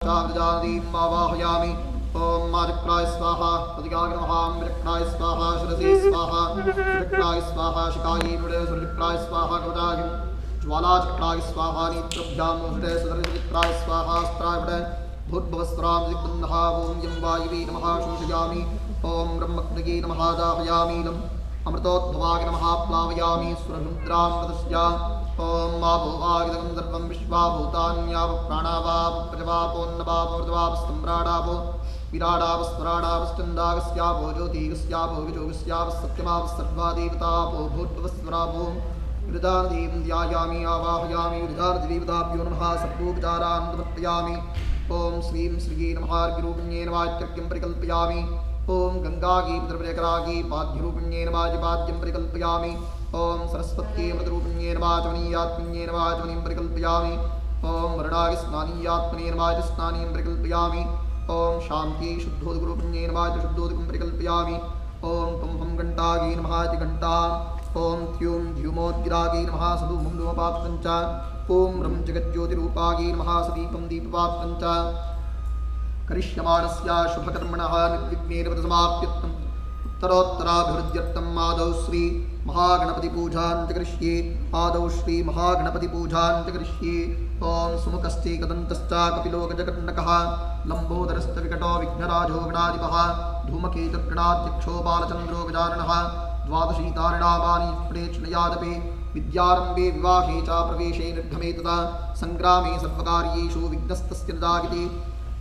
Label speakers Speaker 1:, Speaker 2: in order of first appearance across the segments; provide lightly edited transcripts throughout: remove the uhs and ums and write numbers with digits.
Speaker 1: आवाहयामि ओम माचक्राय स्वाहा उदगाय नमः मृक्राय स्वाहा शिरसे स्वाहा मृक्राय स्वाहा शिकायै मृडे सुरक्राय स्वाहा कवचाय ज्वालाचक्राय स्वाहा नेत्रभ्यां मृडे सुरक्राय स्वाहा अस्त्राय मृडे भूर्भुवस्त्रां दिग्बन्धः ओम यं वायवे नमः शोषयामि ओम ब्रह्मग्नये नमः दाहयामि लम् अमृतोद्भवाय नमः प्लावयामि सुररुद्रां प्रदस्यामि ओम माभुवागिदं सर्वं विश्वाभूतान्याव प्राणावाव प्रजवापोन्नवाव मृदवाव स्तम्भ्राडावो विराडावस्वराडावश्चन्दागस्यावो ज्योतिगस्यावो विजोगस्याव सत्यमाव सर्वा देवतावो भूर्भुवस्वरावो विरुदादेवं ध्यायामि आवाहयामि विरुदादेवताभ्यो नमः सर्वोपचारान् समर्पयामि ओम श्रीं श्रीये नमः अर्घ्यरूपिण्ये नमः इत्यर्घ्यं परिकल्पयामि ओम गंगागी द्रव्यकरागी पाद्यरूपिण्ये नमः पाद्यं परिकल्पयामि ओम सरस्वत्यै मृतरूपिण्ये नमः चमनीयात्मन्ये नमः चमनीं परिकल्पयामि ओम वरणागि स्नानीयात्मने नमः स्नानीं परिकल्पयामि ओम शान्ति शुद्धोदकरूपिण्ये नमः शुद्धोदकं परिकल्पयामि ओम तं हं घण्टागी नमः घण्टा ओम द्यूं द्युमोद्गिरागी नमः सदुमं धूमपात्रं च ओम रं जगज्योतिरूपागी नमः सदीपं दीपपात्रं च करिष्यमाणस्य शुभकर्मणः निर्विघ्नेन समाप्यर्थम् उत्तरोत्तराभिवृद्ध्यर्थम् आदौ श्री महागणपतिपूजां च करिष्ये आदौ श्री महागणपतिपूजां च करिष्ये ओम सुमुखश्चैकदन्तश्च कपिलो गजकर्णकः लम्बोदरश्च विकटो विघ्नराजो गणाधिपः धूमकेतुर्गणाध्यक्षो बालचन्द्रो गजाननः द्वादशीतारिणामानि प्रेक्षणयादपि विद्यारम्भे विवाहे च प्रवेशे निर्गमे तथा सङ्ग्रामे सर्वकार्येषु विघ्नस्तस्य न जायते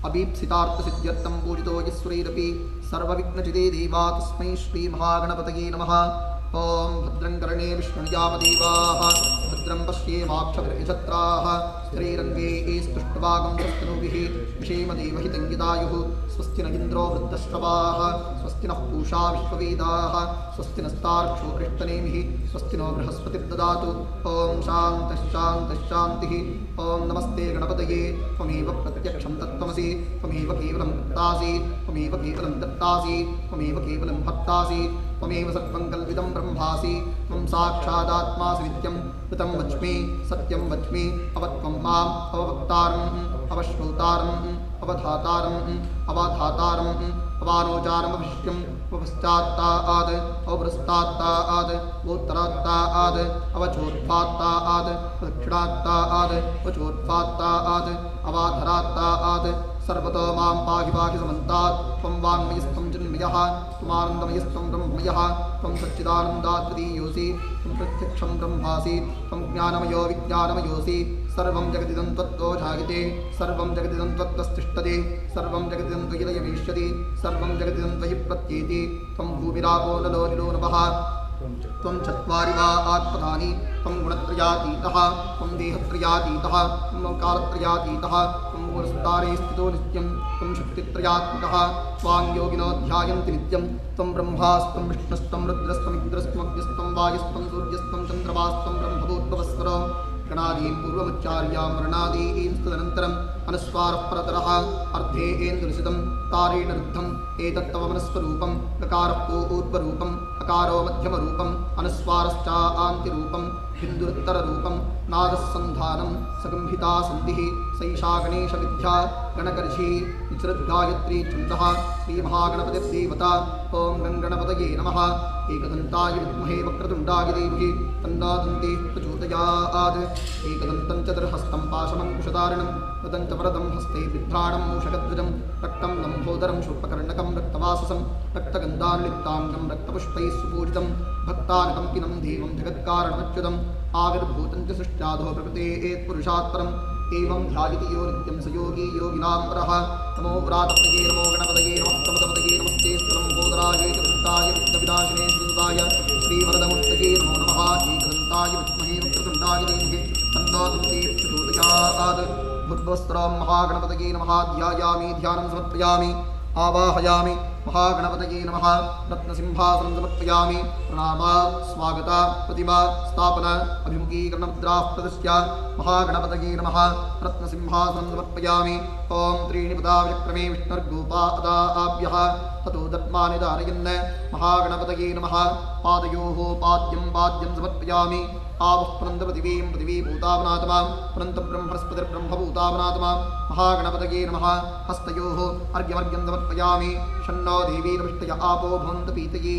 Speaker 1: अभीप्सितार्थसिद्ध्यर्थं पूजितो यस्वैरपि सर्वविघ्नचिते देवा तस्मै श्रीमहागणपतये नमः ओम भद्रं कर्णे विष्णुयामदेवाः भद्रं पश्येमाक्षभिर्यजत्राः स्त्रीरङ्गे स्तुष्ट्वागं स्वस्तिनुभिः विषेमदेवहितं यदायुः स्वस्ति न इन्द्रो वृद्धश्रवाः स्वस्ति नः पूषा विश्ववेदाः स्वस्ति नस्तार्क्ष्यो कृष्णनेमिः स्वस्ति नो बृहस्पतिर्ददातु ओम शान्तिः शान्तिः शान्तिः ओम नमस्ते गणपतये त्वमेव प्रत्यक्षं तत्त्वमसि त्वमेव केवलं दत्तासि त्वमेव केवलं दत्तासि त्वमेव केवलं भक्तासि त्वमेव सर्वं कल्पितं ब्रह्मासि त्वं साक्षादात्मासि नित्यं ऋतं वच्मि सत्यं वच्मि अवत्वं माम् अववक्तारम् अवश्रोतारम् अवधातारम् अवाधातारम् अवानोचारमभिष्यम् उपपश्चात्ताद् अवपुरस्तात्ताद् उत्तरात्ताद् अवचोर्ध्वात्ताद् दक्षिणात्ताद् अवचोर्ध्वात्ताद् अवाधरात्ताद् सर्वतो मां पाहि पाहि समन्तात् त्वं वाङ्मयस्थं चिन्मयः त्वमानन्दमयस्थं ब्रह्ममयः त्वं सच्चिदानन्दाद्वितीयोऽसि त्वं प्रत्यक्षं ब्रह्मासि त्वं ज्ञानमयो विज्ञानमयोऽसि सर्वं जगदिदं त्वत्तो जायते सर्वं जगदिदं त्वत्तस्तिष्ठति सर्वं जगदिदं त्वयिलयमेष्यति सर्वं जगदिदं त्वयि प्रत्येति त्वं भूमिरापो नलो निलो नभः त्वं चत्वारि वा आत्मनानि त्वं गुणत्रयातीतः त्वं देहत्रयातीतः त्वं कालत्रयातीतः त्वं पुरस्तारे स्थितो नित्यं त्वं शक्तित्रयात्मकः त्वां योगिनो ध्यायन्ति नित्यं त्वं ब्रह्मास्तं विष्णुस्तं रुद्रस्त्वमिन्द्रस्त्वमग्निस्त्वं वायुस्त्वं सूर्यस्त्वं चन्द्रमास्त्वं ब्रह्मभूर्भुवस्वरो गणादीं पूर्वमुच्चार्यां वर्णादीं तदनन्तरम् अनुस्वारः परतरः अर्धे एन्दुनिशितं तारेण रुद्धम् एतत्तव मनस्वरूपं गकारः पूर्वरूपम् अकारो मध्यमरूपम् अनुस्वारश्च आन्तिरूपं बिन्दुरुत्तररूपं नादस्सन्धानं सगम्भिता सन्धिः सैषा गणेशविद्या गणकर्षी निचृद्गायत्री छन्दः श्रीमहागणपतिर्देवता ओं गणगणपतये नमः एकदन्ताय विद्महे वक्रतुण्डाय धीमहि तन्नो दन्तिः प्रचोदयात् एकदन्तं चतुर्हस्तं पाशमङ्कुशधारिणं तदं च वरदं हस्ते बिभ्राणं मूषकध्वजं रक्तं लम्बोदरं शूर्पकर्णकं रक्तवाससं रक्तगन्धान्लिप्ताङ्गं रक्तपुष्पैः सुपूजितं भक्तानुकम्पिनं देवं जगत्कारणमच्युतम् आविर्भूतं च सृष्ट्याधो प्रकृतेः परम् एवं ध्यायति यो नित्यं स योगी योगिनां परः नमो व्रातपतये नमो गणपतये नमः प्रमदपतये नमस्ते स्थलम्बोदराय चतुष्टाय विघ्नविनाशिने सुदुताय श्रीवरदमूर्तये नमो नमः एकदन्ताय विद्महे वक्रतुण्डाय धीमहि तन्नो दन्तिः प्रचोदयात् भूर्भुवस्त्रं महागणपतये नमः ध्यायामि ध्यानं समर्पयामि आवाहयामि महागणपतये नमः रत्नसिंहासनं समर्पयामि प्रणाम स्वागत प्रतिमा स्थापन अभिमुखीकरणमुद्राः प्रदृश्य महागणपतये नमः रत्नसिंहासनं समर्पयामि ओं त्रीणि पदाव्यक्रमे विष्णुर्गोपादाभ्यः ततो दत्मानि दानयन् महागणपतये नमः पादयोः पाद्यं समर्पयामि आवः पुनन्द पृथिवीं पृथिवीभूतावनात्मा पुनन्त ब्रह्मस्पतिर्ब्रह्मभूतावनात्मा महागणपतये नमः हस्तयोः अर्घ्यमर्घ्यं समर्पयामि शन्नो देवीर्विष्टय आपो भवन्तु पीतये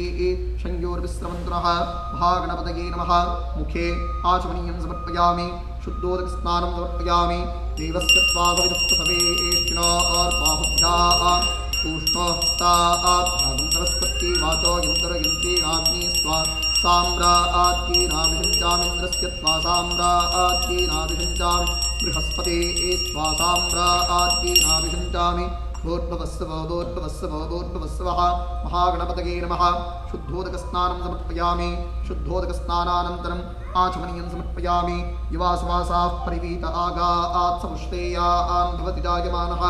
Speaker 1: संयोर्विश्रमन्तु नः महागणपतये नमः मुखे आचमनीयं समर्पयामि शुद्धोदकस्नानं समर्पयामि देवस्य त्वाभविदुःखसवेष्टिनोर्बाहुभ्यां तूष्णोहस्ताभ्यागं सरस्वती वाचो यन्त्रयन्त्रीणाग्नि स्वा साम्राज्ञीनाभिषिञ्चामिन्द्रस्य त्वा साम्राज्ञीनाभिषिञ्चामि बृहस्पते स्वा साम्राज्ञीनाभिषिञ्चामि भूर्भुवस्सवः महागणपतये नमः शुद्धोदकस्नानं समर्पयामि शुद्धोदकस्नानानन्तरम् आचमनीयं समर्पयामि युवासवासाः परिवीत आगात् समुष्टेयान् भवति जायमानः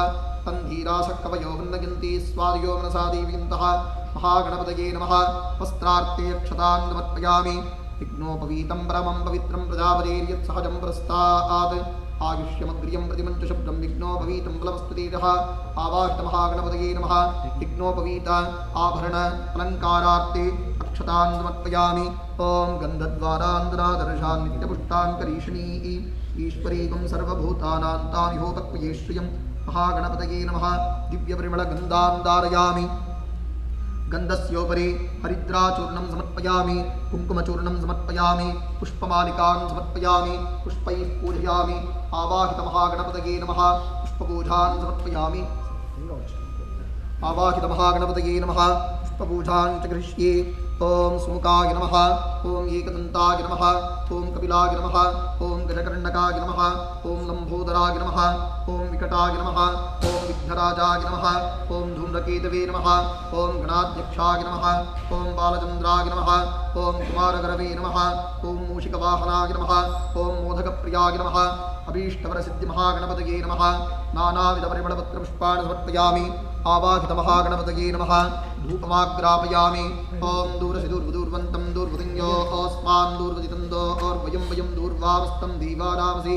Speaker 1: तन्धीराशकवयो वन्नयन्ति स्वादयो मनसा दीवयन्तः महागणपतये नमः वस्त्रार्थे अक्षतान् समर्पयामि विघ्नोपवीतं परमं पवित्रं प्रजापतेर्यत्सहजं पुरस्तात् आयुष्यमग्र्यं प्रतिमञ्चशब्दं विघ्नोपवीतं बलमस्तुतेजः आवाहितमहागणपतये नमः विघ्नोपवीत आभरण अलङ्कारार्थे अक्षतान् समर्पयामि ॐ गन्धद्वारान्दरादर्शान् नित्यपुष्टान् करीषणी ईश्वरीकं सर्वभूतानां तामिहोपक्वये श्रियं महागणपतये नमः दिव्यपरिमलगन्धान् धारयामि गन्धस्योपरि हरिद्राचूर्णं समर्पयामि कुङ्कुमचूर्णं समर्पयामि पुष्पमालिकान् समर्पयामि पुष्पैः पूजयामि आवाहितमहागणपतये नमः पुष्पपूजान् समर्पयामि आवाहितमहागणपतये नमः पुष्पपूजान् च करिष्ये ॐ सुमुखाय नमः ॐ एकदन्ताय नमः ॐ कपिलाय नमः ॐ गजकर्णकाय नमः ॐ लम्बोदराय नमः ॐ विकटाय नमः ॐ विघ्नराजाय नमः ॐ धूम्रकेतवे नमः ॐ गणाध्यक्षाय नमः ॐ बालचन्द्राय नमः ॐ कुमारगरवे नमः ॐ मूषिकवाहनाय नमः ॐ मोदकप्रियाय नमः अभीष्टवरसिद्धिमहागणपतये नमः नानाविधपरिमलपत्रपुष्पाणि समर्पयामि आवाहितमहागणपतये नमः धूपमाग्रापयामि ॐ दूरसि दूर्वदूर्वन्तं दूर्वतिञ्जो अस्मान् दूर्वदितं दोर्वयं वयं दूर्वामस्तं दीवानामसि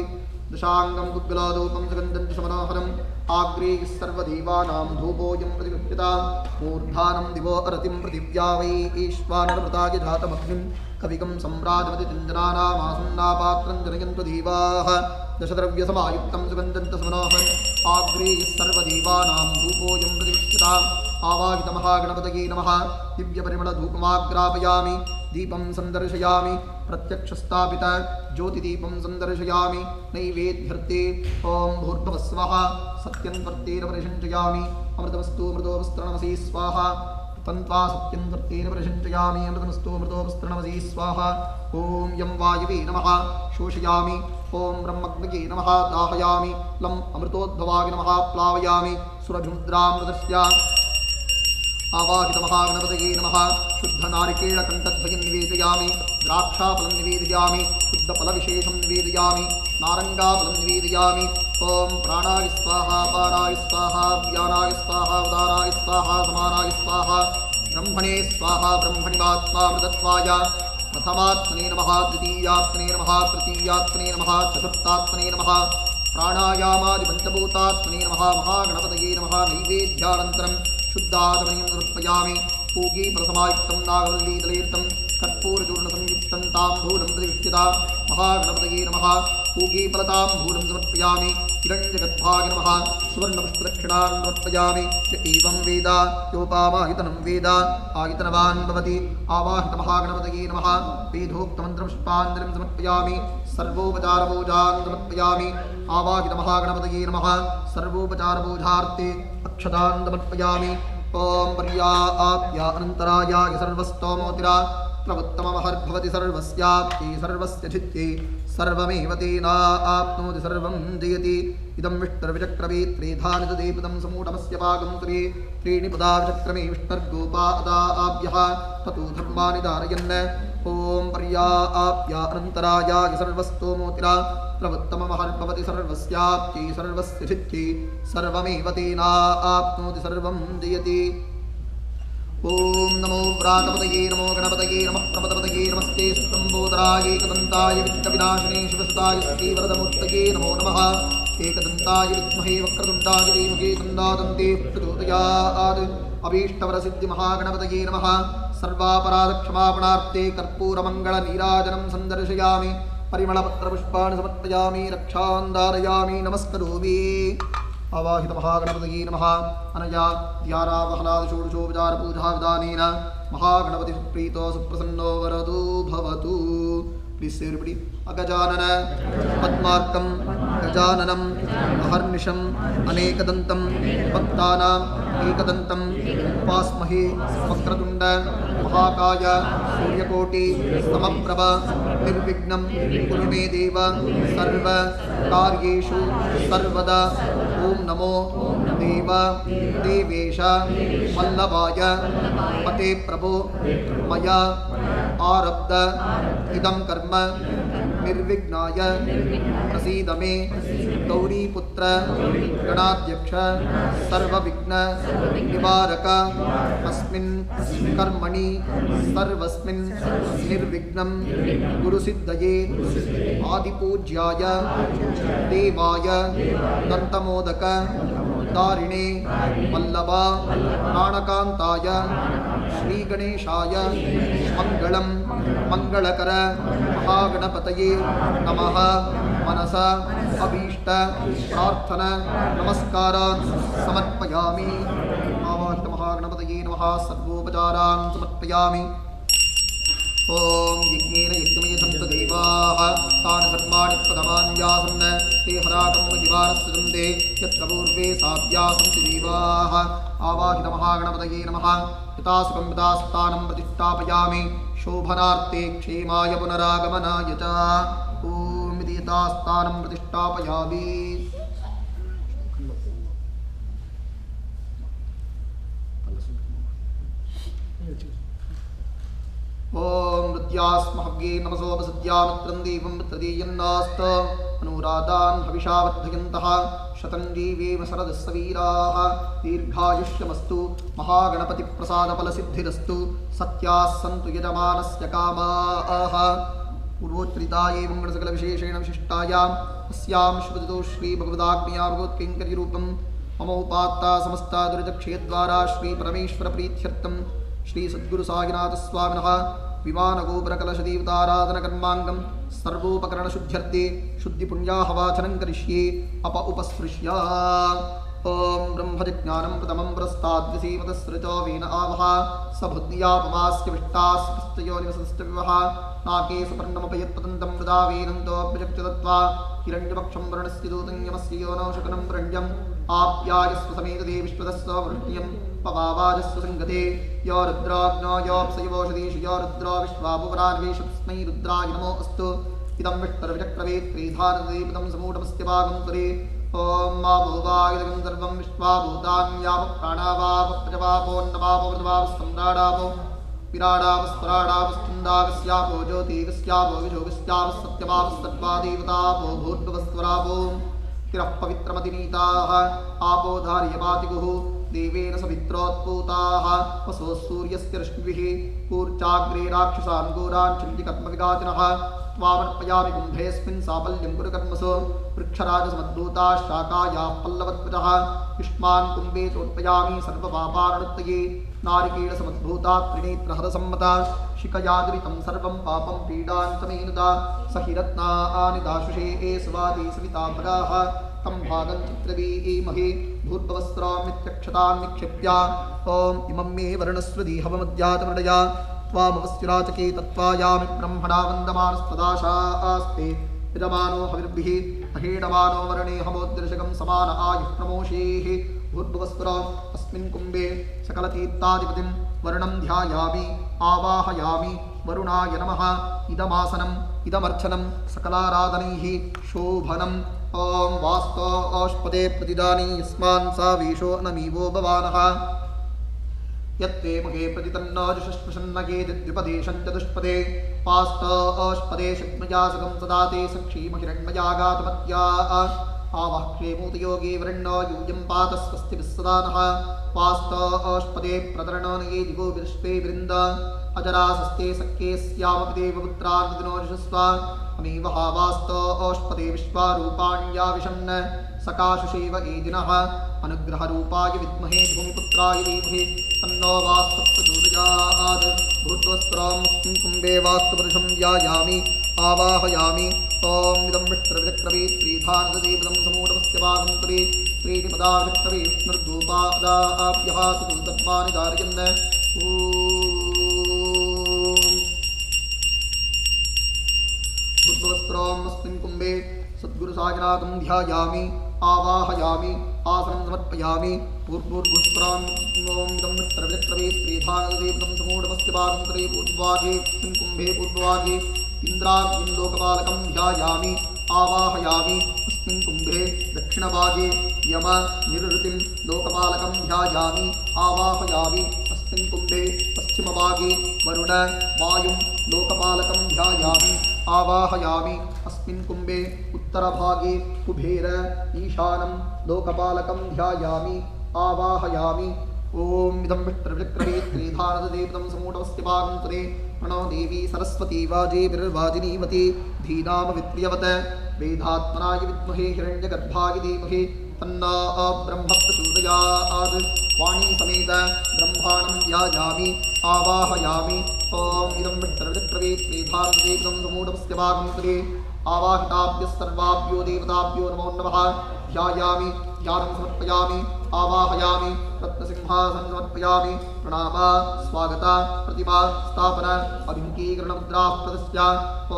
Speaker 1: दशाङ्गं गुग्गलादूपं सुगन्धं च समनोहरम् आग्रे सर्वदेवानां धूपोऽयं प्रतिगृह्यता मूर्धानं दिवो अरतिं पृथिव्या वै ईश्वानरमृताय जातमग्निं कविकं सम्राजमतिञ्जनानामासन्नापात्रं जनयन्तु देवाः दशद्रव्यसमायुक्तं सुगन्धं च समनोहरम् आग्रे सर्वदेवानां धूपोऽयं प्रतिगृह्यता आवाहितमहागणपतये नमः दिव्यपरिमलधूपमाग्रापयामि दीपं सन्दर्शयामि प्रत्यक्षस्थापित ज्योतिदीपं सन्दर्शयामि नैवेद्यर्थे ॐ भूर्भुवस्वः सत्यं वर्तेन परिषञ्चयामि अमृतमस्तु मृतोपस्तरणमसि स्वाहा तन्त्वा सत्यं वर्तेन परिषञ्चयामि अमृतमस्तु मृतोपस्तरणमसि स्वाहा ॐ यं वायवे नमः शोषयामि ॐ ब्रह्मग्नये नमः दाहयामि लम् अमृतोद्भवाय नमः प्लावयामि सुरभिमुद्रामृतस्य आवाहितमहागणपतये नमः शुद्धनारिकेळकण्ठद्वयं निवेदयामि द्राक्षाफलं निवेदयामि शुद्धफलविशेषं निवेदयामि नारङ्गाफलं निवेदयामि ॐ प्राणाय स्वाहा पानाय स्वाहा व्यानाय स्वाहा उदानाय स्वाहा समानाय स्वाहा ब्रह्मणे स्वाहा ब्रह्मणिमात्मामृतत्वाय प्रथमात्मने नमः द्वितीयात्मने नमः तृतीयात्मने नमः चतुर्थात्मने नमः प्राणायामादिपञ्चभूतात्मने नमः महागणपतये नमः नैवेद्यानन्तरं शुद्धाचमनीयं समर्पयामि पूगीफलसमायुक्तं नागवल्लीतलैर्तं कर्पूरचूर्णसंयुक्तं ताम्बूलं प्रतिष्ठिता महागणपतये नमः पूगीफलताम्बूलं समर्पयामि हिरण्यगर्भाय नमः सुवर्णपुष्पदक्षिणान् समर्पयामि य एवं वेद योपामाहितनं वेद आहितनवान् भवति आवाहितमहागणपतये नमः वेदोक्तमन्त्रपुष्पाञ्जलिं समर्पयामि सर्वोपचारपूजान् समर्पयामि आवाहितमहागणपतये नमः सर्वोपचारपूजार्थे अक्षतान् समर्पयामि ॐ पर्याप्या अनन्तरायाय सर्वस्तोमोतिरा प्रवुत्तममहर्भवति सर्वस्याप्ति सर्वस्य चित्ते सर्वमेव तेनाप्नोति सर्वं जयति इदं विष्णुर्विचक्रमे त्रेधानि तदेपदं समूढमस्य पाकं त्रे त्रीणि पदा विचक्रमे विष्णुर्गोपा अदाभ्यः ततो धर्मानि धारयन् ॐ पर्याप्या अनन्तरायाय सर्वस्तोमोतिरा प्रवुत्तममहर्भवति सर्वस्याप्ति सर्वस्य चित्ते सर्वमेव तेनाप्नोति सर्वं जयति ಓಂ ನಮೋ ವ್ರಾತಪತಯೇ ನಮೋ ಗಣಪತಯೇ ನಮಃ ಪ್ರಪದಪತಯೇ ನಮಸ್ತೆ ಸುಸಂಬೋಧರಾಯ ಏಕದಂತಾಯ ವಿಘ್ನವಿನಾಶಿನೇ ಶಿವಸುತಾಯ ಶ್ರೀವರದಮೂರ್ತಯೇ ನಮೋ ನಮಃ ಏಕದಂತಾಯ ವಿದ್ಮಹೇ ವಕ್ರತುಂಡಾಯ ಧೀಮಹಿ ತನ್ನೋ ಪ್ರಚೋದಯಾತ್ ಅಭೀಷ್ಟವರಸಿದ್ಧಿಮಹಾಗಣಪತಯೇ ನಮಃ ಸರ್ವಾಪರಾಧಕ್ಷಮಾಪಣಾರ್ಥೇ ಕರ್ಪೂರಮಂಗಳನೀರಾಜನಂ ಸಂದರ್ಶಯಾಮಿ ಪರಿಮಳಪತ್ರಪುಷ್ಪಾಣಿ ಸಮರ್ಪಯಾಮಿ ರಕ್ಷಾನ್ ಧಾರಯಾಮಿ ನಮಸ್ಕರೋಮಿ ಆವಾಹಿತ ಮಹಾಗಣಪತಯೇ ನಮಃ ಅನಯಾ ಧ್ಯಾರಾವಹಲಾದ ಷೋಡಶೋಪಚಾರ ಪೂಜಾ ವಿಧಾನೇನ ಮಹಾಗಣಪತಿ ಸುಪ್ರೀತೋ ಸುಪ್ರಸನ್ನೋ ವರದೋ ಭವತು. ಪ್ಲೀಸ್ ಸೇರಿಬಿಡಿ. ಅಗಜಾನನ ಪದ್ಮಾರ್ಕಂ ಗಜಾನನಂ ಅಹರ್ನಿಶಂ ಅನೇಕದಂತಂ ಭಕ್ತಾನಾಂ ಏಕದಂತಂ ಉಪಾಸ್ಮಹೇ ವಕ್ರತುಂಡ ಮಹಾಕಾಯ ಸೂರ್ಯಕೋಟಿ ಸಮಪ್ರಭ ನಿರ್ವಿಘ್ನಂ ಕುರು ಮೇ ದೇವ ಸರ್ವ ಕಾರ್ಯೇಷು ಸರ್ವದಾ. ಓಂ ನಮೋ ದೇವ ದೇವೇಶ ವಲ್ಲಭಾಯ ಪತೆ ಪ್ರಭೋ ಮಯಾ ಆರಬ್ಧ ಇದಂ ಕರ್ಮ ನಿರ್ವಿಘ್ನಾಯ ಪ್ರಸೀದ ಮೇ ಗೌರೀಪುತ್ರ ಗಣಾಧ್ಯಕ್ಷ ಸರ್ವವಿಘ್ನ ನಿವಾರಕ ಅಸ್ಮಿನ್ ಕರ್ಮಣಿ ಸರ್ವಸ್ಮಿನ್ ನಿರ್ವಿಘ್ನಂ ಗುರುಸಿದ್ಧಯೇ ಆದಿಪೂಜ್ಯಾಯ ದೇವಾಯ ದಂತಮೋದಕ ದಾರಿಣೇ ವಲ್ಲಭ ಪ್ರಾಣಕಾಂತಾಯ ಶ್ರೀ ಗಣೇಶಾಯ ಮಂಗಳಂ ಮಂಗಳಕರ ಮಹಾಗಣಪತಯೇ ನಮಃ. ಮನಸ ಅಭೀಷ್ಟ ಪ್ರಾರ್ಥನ ನಮಸ್ಕಾರ ಸಮರ್ಪಯಾಮಿ. ಆವಾಹಿತ ಮಹಾಗಣಪತಯೇ ನಮಃ ಸರ್ವೋಪಚಾರಾನ್ ಸಮರ್ಪಯಾಮಿ. ಓಂ ಯಜ್ಞೇನ ಯಜ್ಞಮಯಸಂತ ದೇವಾಃ ತಾನ್ ಕರ್ಮಾಣಿ ಪ್ರಥಮಾನ್ಯಾಸನ್ನ ತೇ ಹರಾಕಂ ನಿವಾರಸ್ಯ ದಂತೆ ಯತ್ರ ಪೂರ್ವೇ ಸಾಧ್ಯಾಸಂತಿ ದೇವಾಃ. ಆವಾಹಿತ ಮಹಾಗಣಪತಯೇ ನಮಃ ಯಥಾಸುಖಂ ಯಥಾಸ್ಥಾನಂ ಪ್ರತಿಷ್ಠಾಪಯಾಮಿ ಶೋಭನಾರ್ಥೇ ಕ್ಷೇಮಾಯ ಪುನರಾಗಮನಾಯ ಚ. ಓಂ ಇತಿ ಯಥಾಸ್ಥಾನಂ ಪ್ರತಿಷ್ಠಾಪಯಾಮಿ. ಓಂ ಮೃತ್ಯಾಸ್ಮಹವ್ಯೇ ನಮಸೋಪಸದ್ಯಾಮಿತ್ರಂ ದೇವಂ ಮಿತ್ರದೇಯನ್ನಾಸ್ತ ಅನುರಾಧಾನ್ ಹವಿಷಾವರ್ಧಯಂತಃ ಶತಂ ಜೀವೇಮ ಶರದಸ್ಸವೀರಾಃ ದೀರ್ಘಾಯುಷ್ಯಮಸ್ತು ಮಹಾಗಣಪತಿ ಪ್ರಸಾದ ಫಲಸಿದ್ಧಿರಸ್ತು ಸತ್ಯಾಃ ಸಂತು ಯಜಮಾನಸ್ಯ ಕಾಮಾಃ. ಪೂರ್ವೋಚ್ಚರಿತಾಯೇ ಮಂಗಳಸಕಲವಿಶೇಷೇಣ ವಿಶಿಷ್ಟಾಯಾಂ ಅಸ್ಯಾಂ ಶುಭದಿತೋ ಶ್ರೀ ಭಗವದಾಜ್ಞೆಯ ಭಗವತ್ಕೈಂಕರ್ಯರೂಪಂ ಮಮ ಉಪಾತ್ತಾ ಸಮಸ್ತಾ ದುರಿತಕ್ಷೇದ್ವಾರಾ ಶ್ರೀ ಪರಮೇಶ್ವರ ಪ್ರೀತ್ಯರ್ಥಂ ಶ್ರೀ ಸದ್ಗುರು ಸಾಯಿನಾಥ ಸ್ವಾಮಿನಃ ವಿಮಾನಗೋಪುರಕಲಶದೀವತಾರಾಧನ ಕರ್ಮಾಂಗಂ ಸರ್ವೋಪಕರಣಶುದ್ಧ್ಯರ್ಥೆ ಶುದ್ಧಿಪುಣ್ಯಾಹವಾಚನಂ ಕರಿಷ್ಯೆ ಅಪ ಉಪಸ್ಪೃಶ್ಯ. ಓಂ ಬ್ರಹ್ಮಜಿಜ್ಞಾನಂ ಪ್ರಥಮಂ ಪುರಸ್ತಾದ್ವಿಸೀಮತಸ್ಸೃಜೋ ವೇನ ಆವಹ ಸಬುದ್ಧಿಯಾಪಮಾಸ್ಯ ವಿಷ್ಟಾಸ್ಪೃಷ್ಟಯೋ ನಿವಸಸ್ತವಿವಹ ನಾಕೆ ಸುಪರ್ಣಮಪಯತ್ಪತಂತಂ ಮೃದಾವೇನಂತೋऽಪ್ಯಜಕ್ಷದತ್ವಾ ಹಿರಣ್ಯಪಕ್ಷಂ ವರ್ಣಸ್ಯ ದೂತಂ ಯಮಸ್ಯ ಯೋನೋ ಶಕನಂ ವರಣ್ಯಂ ಆಪ್ಯಾಯಸ್ವ ಸಮೇತದೇ ವಿಶ್ವದಸ್ವ ವೃಷ್ಣ್ಯಂ ಪವಾವಾಜಸ್ವ ಸಂಗತೆ ಯೋ ರುದ್ರಾಗ್ನೋ ಯೋಪ್ಸಯೋಷಧೀಷು ಯೋ ರುದ್ರೋ ವಿಶ್ವಾಪುರಾನ್ವೇಷಸ್ಮೈ ರುದ್ರಾಯ ನಮೋ ಅಸ್ತು. ಇದಂ ವಿಷ್ಣುರ್ವಿಚಕ್ರವೇ ತ್ರಿಧಾರದೀಪದಂ ಸಮೂಢಮಸ್ಯ ಭಾಗಂ ತುರೆ. ಓಂ ಮಾಭೂವಾಯುಧಗಂ ಸರ್ವಂ ವಿಶ್ವಾಭೂತಾನ್ಯಾಪ ಪ್ರಾಣಾವಾಪ ಪ್ರಜವಾಪೋನ್ನವಾಪೋ ಮೃತವಾಪ ಸಮ್ರಾಡಾಪೋ ವಿರಾಡಾಪಸ್ಪರಾಡಾಪಸ್ಕಂದಾಗಸ್ಯಾಪೋ ಜ್ಯೋತಿಗಸ್ಯಾಪೋ ವಿಜೋಗಸ್ಯಾಪಸತ್ಯವಾಪಸ್ತತ್ವಾ ದೇವತಾಪೋ ಭೂರ್ಭುವಸ್ವರಾಪೋ ತಿರಃ ಪವಿತ್ರಮತಿನೀತಾಃ ಆಪೋ ಧಾರ್ಯಪಾತಿಗುಃ ದೇವೇನ ಸವಿತ್ರೋತ್ಪೂತಾಃ ವಸೋ ಸೂರ್ಯಸ್ಯ ರಶ್ಮಿಭಿಃ ಕೂರ್ಚಾಗ್ರೇ ರಾಕ್ಷಸಾನ್ ಘೋರಾನ್ ಚಿಂತಿಕರ್ಮವಿಘಾತಿನಃ ತ್ವಾಮರ್ಪಯಾಮಿ ಕುಂಭೇऽಸ್ಮಿನ್ ಸಾಫಲ್ಯಂ ಕುರು ಕರ್ಮಸು ವೃಕ್ಷರಾಜಸಮದ್ಭೂತಾಃ ಶಾಖಾಯಾಃ ಪಲ್ಲವತ್ವಜಃ ಯುಷ್ಮಾನ್ ಕುಂಭೇ ಚೋತ್ಪಯಾಮಿ ಸರ್ವಪಾಪಾರಣುತ್ತಯೇ ನಾರಿಕೇಳಸಮದ್ಭೂತಾ ತ್ರಿನೇತ್ರಹರಸಮ್ಮತಾ ಶಿಖಯಾದುರಿತಂ ಸರ್ವಂ ಪಾಪಂ ಪೀಡಾಂತಮೇನುದಾ ಸಹಿರತ್ನಾನಿ ದಾಶುಷೇ ಸುವಾದಿ ಸವಿತಾಭಗಾಃ ತಂ ಭಾಗಂ ಚಿತ್ರವೀಮಹೇ ಭೂರ್ಭವಸ್ರಾಮಿತ್ಯಕ್ಷತಾನ್ ನಿಕ್ಷಿಪ್ಯ. ಓಂ ಇಮಂ ಮೇ ವರ್ಣಸ್ವದೀಹವಮಧ್ಯಾತಮೃಡಯ ತ್ವಾಮವಸ್ಯುರಾಚಕೆ ತತ್ವಾಯಾಮಿ ಬ್ರಹ್ಮಣಾ ವಂದಮಾನಸ್ತದಾಶಾಸ್ತೆ ಯಜಮಾನೋ ಹವಿರ್ಭಿಃ ಅಹೇಡಮಾನೋ ವರ್ಣೇ ಹಮೋದೃಶಕಂ ಸಮಾನ ಆಯುಃ ಪ್ರಮೋಷೇಃ. ಭೂರ್ಭುವಸ್ವರ ಅಸ್ಮಿನ್ ಕುಂಭೆ ಸಕಲತೀರ್ಥಾಧಿಪತಿಂ ವರ್ಣಂ ಧ್ಯಾಯಾಮಿ ಆವಾಹಯಾಮಿ ವರುಣಾಯ ನಮಃ. ಇದಮಾಸನಂ ಇದಮರ್ಚನಂ ಸಕಲಾರಾಧನೈಃ ಶೋಭನಂ. ಓಂ ವಾಸ್ತೋಷ್ಪದೇ ಪ್ರತಿದಾನಿ ಯಸ್ಮಾನ್ ಸಾವೇಶೋ ನಮೀವೋ ಭವಾನಃ. ಯತ್ತೇ ಮುಖೇ ಪ್ರತಿತನ್ನೋ ಜುಷಶ್ವಸನ್ನಗೇ ದ್ವಿಪದೇಶಂ ಚತುಷ್ಪದೇ ವಾಸ್ತೋಷ್ಪದೇ ಶಕ್ಮಜಾ ಸಗಂ ಸದಾ ತೇ ಸಕ್ಷೀಮಹಿರಣ್ಮಯಾಗಾತಮತ್ಯಾ. आवः क्षेमोदयोगे वृण्णो यूयं पात स्वस्ति विस्सदा नः वास्तोष्पदे प्रतरणोनये दिवो विश्वे वृन्द अजरासस्ते सख्ये स्यामपि देवपुत्रान्विदिनोषस्व अमीव वास्तोष्पदे विश्वारूपाण्या विशन्न सकाशुषेव एदिनः अनुग्रहरूपाय विद्महे भूमिपुत्राय धीमहि तन्नो वास्तु प्रचोदयात् भूर्भुवस्त्रां कुम्भे वास्तुपुरुषं ध्यायामि आवाहयामि ॐ इदं विष्णुर्विक्रमे त्रिधानदेवं समूढमस्य वागन्तरे त्रीणि पदा विक्रमे विष्णुर्गोपादाभ्यः चतुर्दत्मानि धारयन् भूर्भुवस्त्राम् अस्मिन् कुम्भे सद्गुरुसागरातं ध्यायामि आवाहयामि आसनं समर्पयामि पूर्वोर्भुस्त्रां ॐ इदं विष्णुर्विक्रमे त्रिधानदेवं समूढमस्य वागन्तरे पूर्वभागे अस्मिन् कुम्भे पूर्वभागे इन्द्राग्निं लोकपालकं ध्यायामि आवाहयामि अस्मिन् कुम्भे दक्षिणभागे यम निरृतिं लोकपालकं ध्यायामि आवाहयामि अस्मिन् कुम्भे पश्चिमभागे वरुण वायुं लोकपालकं ध्यायामि आवाहयामि अस्मिन् कुम्भे उत्तरभागे कुबेर ईशानं लोकपालकं ध्यायामि आवाहयामि ॐ इदं विष्णुर्विक्रमे त्रिधानदेवं समूढमस्य वागन्तरे प्रणो देवी सरस्वती वाजेभिर्वाजिनीवती धीनामवित्र्यवत वेदात्मनाय विद्महे हिरण्यगर्भाय धीमहि तन्नो ब्रह्म प्रचोदयात् वाणी समेत ब्रह्माणं ध्यायामि आवाहयामि ॐ इदं विष्णुर्विक्रमे त्रिधानदेवं समूढमस्य वागन्तरे आवाहिताभ्यः सर्वाभ्यो देवताभ्यो नमो नमः ध्यायामि ध्यानं समर्पयामि आवाहयामि रत्नसिंहासनं समर्पयामि प्रणाम स्वागत प्रतिमा स्थापन अभिमुखीकरणमुद्राः प्रदस्य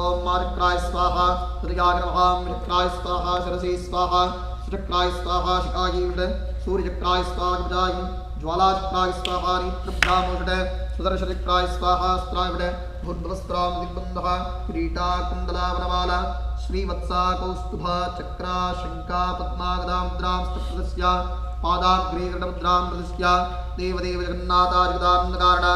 Speaker 1: ॐ मार्क्राय स्वाहा हृदयाय नमः मृक्राय स्वाहा शिरसे स्वाहा सुचक्राय स्वाहा शिखायै विड सूर्यचक्राय स्वाहा विजाय ज्वालाचक्राय स्वाहा नेत्रभ्यामोषड सुदर्शनचक्राय स्वाहा अस्त्राय विड भूर्भुवस्त्रां दिग्बन्धः किरीटा कुण्डलावनमाला श्रीवत्सा कौस्तुभा चक्रा शङ्का पद्मागदा मुद्रां स्तप्रदस्य पादाग्रे गृढमुद्रां प्रदस्य देवदेव जगन्नाथादिगदानन्दकारण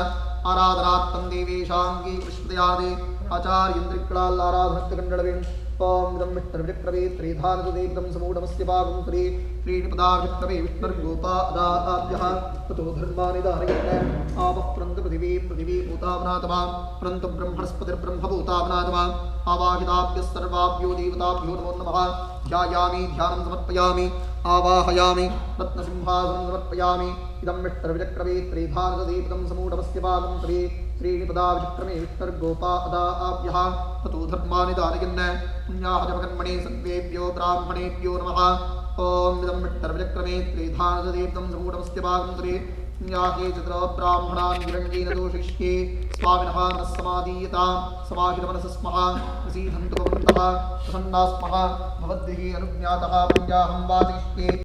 Speaker 1: आराधनार्थं देवेशाङ्गी पुष्पदयादे आचार्येन्द्रिक्कलाराधनत्यगण्डलवेन् ॐ इदं विष्णुर्विक्रमे त्रिधानदेवं समूढमस्य वागन्तरे त्रीणि पदा विक्रमे विष्णुर्गोपादाभ्यः ततो धर्मानि धारयन् आवः प्रन्तु पृथिवी भूतावनातमा प्रन्तु ब्रह्मणस्पतिर्ब्रह्मभूतावनातमा आवाहिताभ्यः सर्वाभ्यो देवताभ्यो नमो नमः ध्यायामि ध्यानं समर्पयामि आवाहयामि रत्नसिंहासनं समर्पयामि इदं विष्णुर्विक्रमे त्रिधानदेवं समूढमस्य वागन्तरे त्रीणि पदा विक्रमे विष्णुर्गोपादाभ्यः ततो धर्मानि धारयन् पुण्याहजपकर्मणे सर्वेभ्यो ब्राह्मणेभ्यो नमः ॐ इदं विष्णुर्विक्रमे त्रिधानदेवं समूढमस्य वागन्तरे पुण्याहे चतुरो ब्राह्मणान् विरङ्गेन दोषिष्ये स्वामिनः नः समादीयतां समाहितमनसः स्मः प्रसीदन्तु भवन्तः प्रसन्नाः स्मः भवद्भिः अनुज्ञातः पुण्याहं वाचयिष्ये